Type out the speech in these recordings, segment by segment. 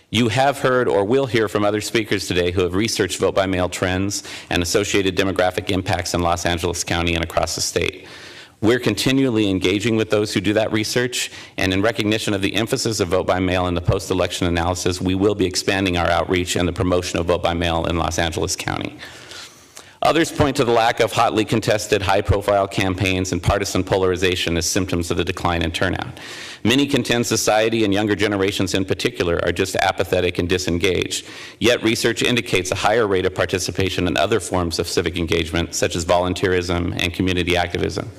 You have heard or will hear from other speakers today who have researched vote-by-mail trends and associated demographic impacts in Los Angeles County and across the state. We're continually engaging with those who do that research, and in recognition of the emphasis of vote-by-mail in the post-election analysis, we will be expanding our outreach and the promotion of vote-by-mail in Los Angeles County. Others point to the lack of hotly contested, high-profile campaigns and partisan polarization as symptoms of the decline in turnout. Many contend society, and younger generations in particular, are just apathetic and disengaged. Yet research indicates a higher rate of participation in other forms of civic engagement, such as volunteerism and community activism.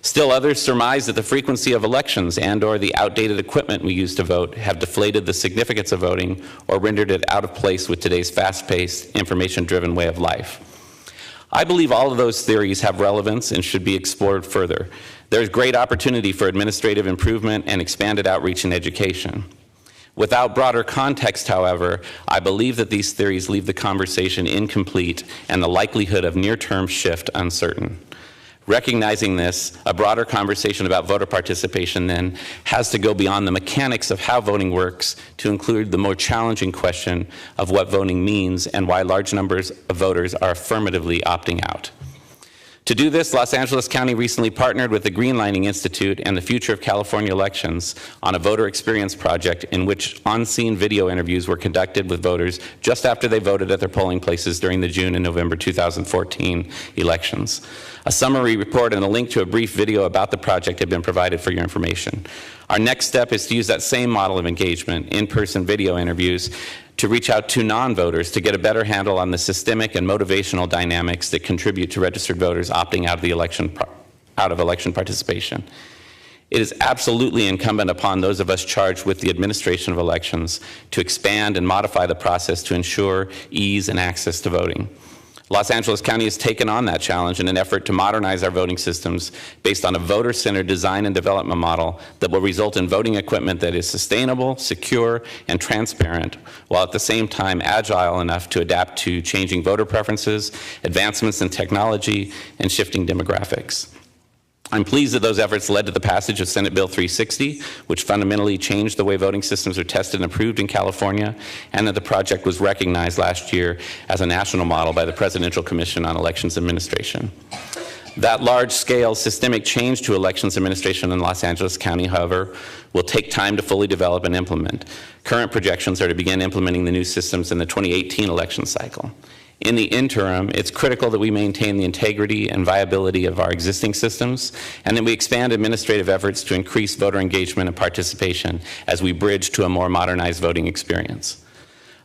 Still others surmise that the frequency of elections and/or the outdated equipment we use to vote have deflated the significance of voting or rendered it out of place with today's fast-paced, information-driven way of life. I believe all of those theories have relevance and should be explored further. There is great opportunity for administrative improvement and expanded outreach in education. Without broader context, however, I believe that these theories leave the conversation incomplete and the likelihood of near-term shift uncertain. Recognizing this, a broader conversation about voter participation then has to go beyond the mechanics of how voting works to include the more challenging question of what voting means and why large numbers of voters are affirmatively opting out. To do this, Los Angeles County recently partnered with the Greenlining Institute and the Future of California Elections on a voter experience project in which on-scene video interviews were conducted with voters just after they voted at their polling places during the June and November 2014 elections. A summary report and a link to a brief video about the project have been provided for your information. Our next step is to use that same model of engagement, in-person video interviews, to reach out to non-voters to get a better handle on the systemic and motivational dynamics that contribute to registered voters opting out of election participation. It is absolutely incumbent upon those of us charged with the administration of elections to expand and modify the process to ensure ease and access to voting. Los Angeles County has taken on that challenge in an effort to modernize our voting systems based on a voter-centered design and development model that will result in voting equipment that is sustainable, secure, and transparent, while at the same time agile enough to adapt to changing voter preferences, advancements in technology, and shifting demographics. I'm pleased that those efforts led to the passage of Senate Bill 360, which fundamentally changed the way voting systems are tested and approved in California, and that the project was recognized last year as a national model by the Presidential Commission on Elections Administration. That large-scale systemic change to elections administration in Los Angeles County, however, will take time to fully develop and implement. Current projections are to begin implementing the new systems in the 2018 election cycle. In the interim, it's critical that we maintain the integrity and viability of our existing systems, and that we expand administrative efforts to increase voter engagement and participation as we bridge to a more modernized voting experience.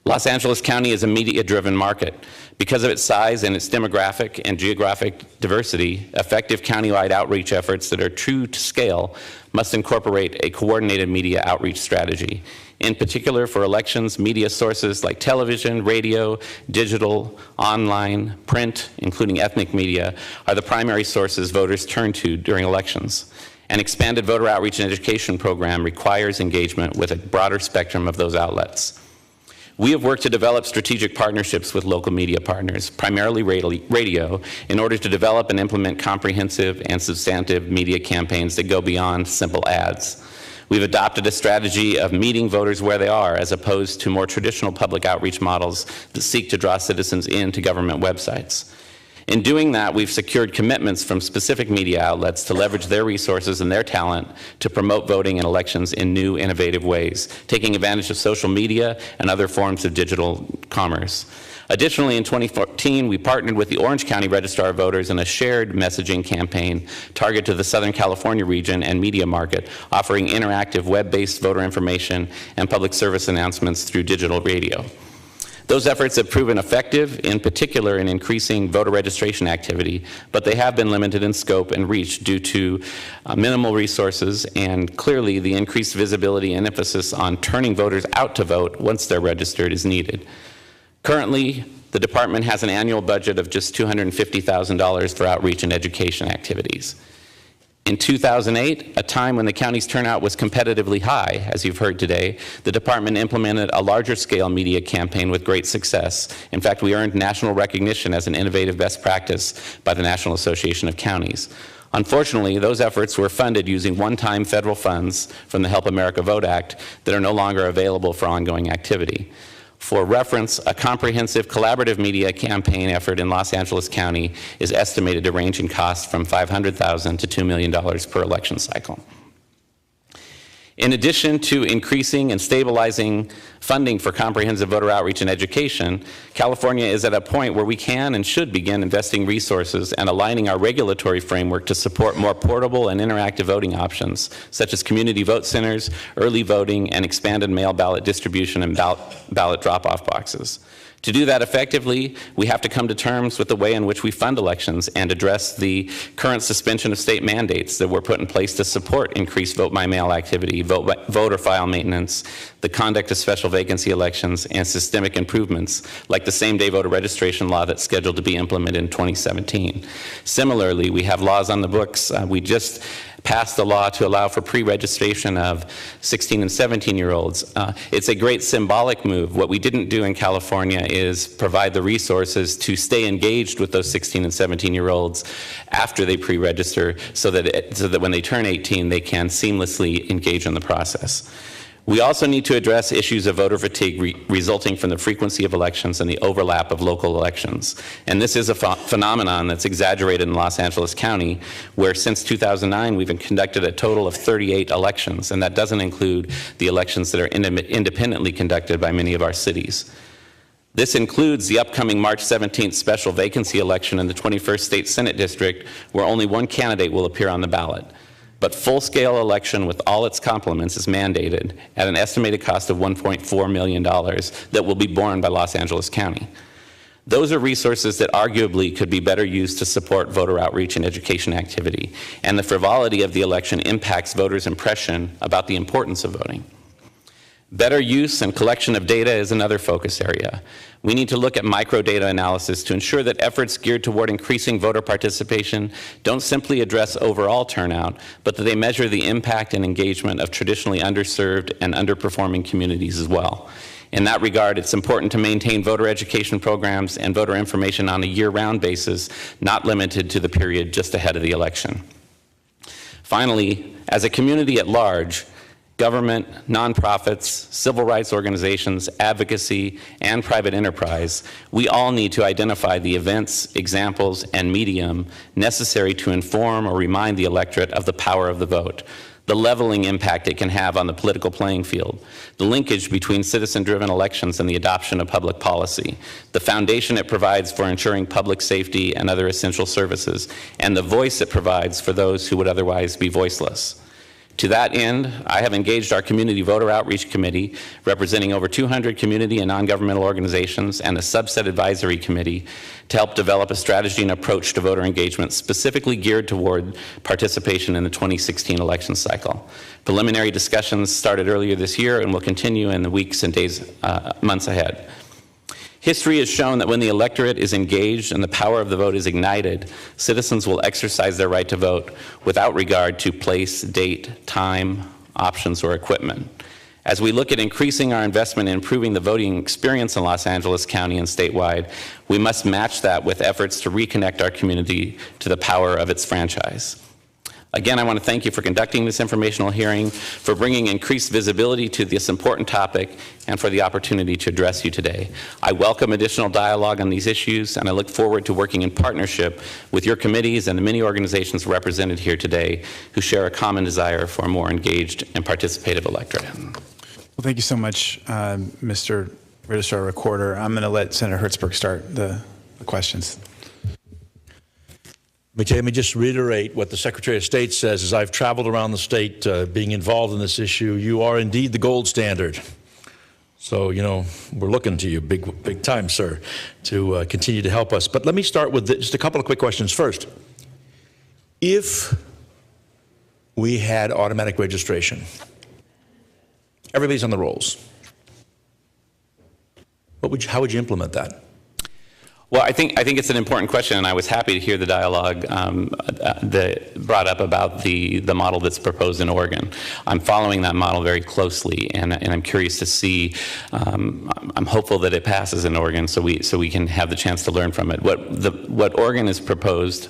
Los Angeles County is a media-driven market. Because of its size and its demographic and geographic diversity, effective countywide outreach efforts that are true to scale must incorporate a coordinated media outreach strategy. In particular, for elections, media sources like television, radio, digital, online, print, including ethnic media, are the primary sources voters turn to during elections. An expanded voter outreach and education program requires engagement with a broader spectrum of those outlets. We have worked to develop strategic partnerships with local media partners, primarily radio, in order to develop and implement comprehensive and substantive media campaigns that go beyond simple ads. We've adopted a strategy of meeting voters where they are, as opposed to more traditional public outreach models that seek to draw citizens into government websites. In doing that, we've secured commitments from specific media outlets to leverage their resources and their talent to promote voting and elections in new, innovative ways, taking advantage of social media and other forms of digital commerce. Additionally, in 2014, we partnered with the Orange County Registrar of Voters in a shared messaging campaign targeted to the Southern California region and media market, offering interactive web-based voter information and public service announcements through digital radio. Those efforts have proven effective, in particular in increasing voter registration activity, but they have been limited in scope and reach due to minimal resources, and clearly the increased visibility and emphasis on turning voters out to vote once they're registered is needed. Currently, the department has an annual budget of just $250,000 for outreach and education activities. In 2008, a time when the county's turnout was competitively high, as you've heard today, the department implemented a larger scale media campaign with great success. In fact, we earned national recognition as an innovative best practice by the National Association of Counties. Unfortunately, those efforts were funded using one-time federal funds from the Help America Vote Act that are no longer available for ongoing activity. For reference, a comprehensive collaborative media campaign effort in Los Angeles County is estimated to range in cost from $500,000 to $2 million per election cycle. In addition to increasing and stabilizing funding for comprehensive voter outreach and education, California is at a point where we can and should begin investing resources and aligning our regulatory framework to support more portable and interactive voting options, such as community vote centers, early voting, and expanded mail ballot distribution and ballot drop-off boxes. To do that effectively, we have to come to terms with the way in which we fund elections and address the current suspension of state mandates that were put in place to support increased vote-by-mail activity, voter file maintenance, the conduct of special vacancy elections, and systemic improvements like the same-day voter registration law that's scheduled to be implemented in 2017. Similarly, we have laws on the books. We just passed a law to allow for pre-registration of 16 and 17-year-olds. It's a great symbolic move. What we didn't do in California is provide the resources to stay engaged with those 16 and 17-year-olds after they pre-register so that when they turn 18, they can seamlessly engage in the process. We also need to address issues of voter fatigue resulting from the frequency of elections and the overlap of local elections. And this is a phenomenon that's exaggerated in Los Angeles County, where since 2009 we've conducted a total of 38 elections, and that doesn't include the elections that are independently conducted by many of our cities. This includes the upcoming March 17th special vacancy election in the 21st State Senate District, where only one candidate will appear on the ballot. But full-scale election with all its complements is mandated at an estimated cost of $1.4 million that will be borne by Los Angeles County. Those are resources that arguably could be better used to support voter outreach and education activity, and the frivolity of the election impacts voters' impression about the importance of voting. Better use and collection of data is another focus area. We need to look at microdata analysis to ensure that efforts geared toward increasing voter participation don't simply address overall turnout, but that they measure the impact and engagement of traditionally underserved and underperforming communities as well. In that regard, it's important to maintain voter education programs and voter information on a year-round basis, not limited to the period just ahead of the election. Finally, as a community at large, government, nonprofits, civil rights organizations, advocacy, and private enterprise, we all need to identify the events, examples, and medium necessary to inform or remind the electorate of the power of the vote, the leveling impact it can have on the political playing field, the linkage between citizen-driven elections and the adoption of public policy, the foundation it provides for ensuring public safety and other essential services, and the voice it provides for those who would otherwise be voiceless. To that end, I have engaged our Community Voter Outreach Committee, representing over 200 community and non-governmental organizations, and a subset advisory committee to help develop a strategy and approach to voter engagement specifically geared toward participation in the 2016 election cycle. Preliminary discussions started earlier this year and will continue in the weeks and months ahead. History has shown that when the electorate is engaged and the power of the vote is ignited, citizens will exercise their right to vote without regard to place, date, time, options, or equipment. As we look at increasing our investment in improving the voting experience in Los Angeles County and statewide, we must match that with efforts to reconnect our community to the power of its franchise. Again, I want to thank you for conducting this informational hearing, for bringing increased visibility to this important topic, and for the opportunity to address you today. I welcome additional dialogue on these issues, and I look forward to working in partnership with your committees and the many organizations represented here today who share a common desire for a more engaged and participative electorate. Well, thank you so much, Mr. Registrar Recorder. I'm going to let Senator Hertzberg start the questions. Let me just reiterate what the Secretary of State says. As I've traveled around the state being involved in this issue, you are indeed the gold standard. So, you know, we're looking to you big time, sir, to continue to help us. But let me start with just a couple of quick questions. First, if we had automatic registration, everybody's on the rolls, how would you implement that? Well, I think it's an important question, and I was happy to hear the dialogue that brought up about the model that's proposed in Oregon. I'm following that model very closely, and I'm curious to see. I'm hopeful that it passes in Oregon, so we can have the chance to learn from it. What Oregon has proposed.